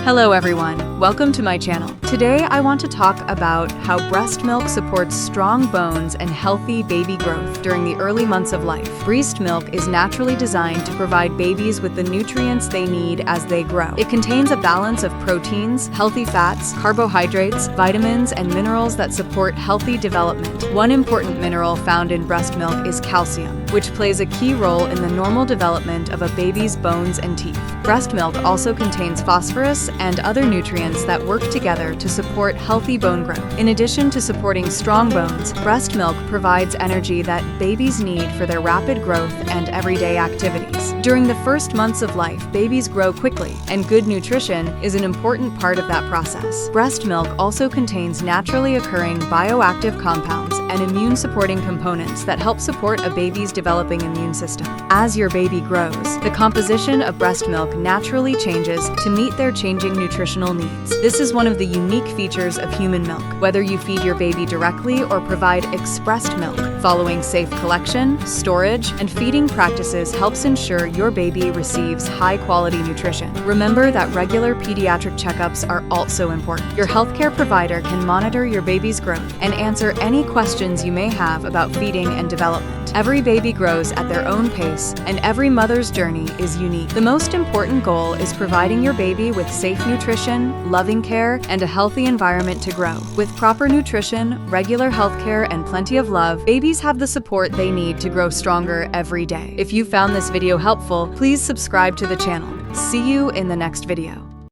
Hello everyone, welcome to my channel. Today I want to talk about how breast milk supports strong bones and healthy baby growth during the early months of life. Breast milk is naturally designed to provide babies with the nutrients they need as they grow. It contains a balance of proteins, healthy fats, carbohydrates, vitamins, and minerals that support healthy development. One important mineral found in breast milk is calcium, which plays a key role in the normal development of a baby's bones and teeth. Breast milk also contains phosphorus and other nutrients that work together to support healthy bone growth. In addition to supporting strong bones, breast milk provides energy that babies need for their rapid growth and everyday activities. During the first months of life, babies grow quickly, and good nutrition is an important part of that process. Breast milk also contains naturally occurring bioactive compounds and immune-supporting components that help support a baby's developing immune system. As your baby grows, the composition of breast milk naturally changes to meet their changing nutritional needs. This is one of the unique features of human milk. Whether you feed your baby directly or provide expressed milk, following safe collection, storage, and feeding practices helps ensure your baby receives high-quality nutrition. Remember that regular pediatric checkups are also important. Your healthcare provider can monitor your baby's growth and answer any questions you may have about feeding and development. Every baby grows at their own pace, and every mother's journey is unique. The most important goal is providing your baby with safe nutrition, loving care, and a healthy environment to grow. With proper nutrition, regular health care, and plenty of love, babies have the support they need to grow stronger every day. If you found this video helpful, please subscribe to the channel. See you in the next video.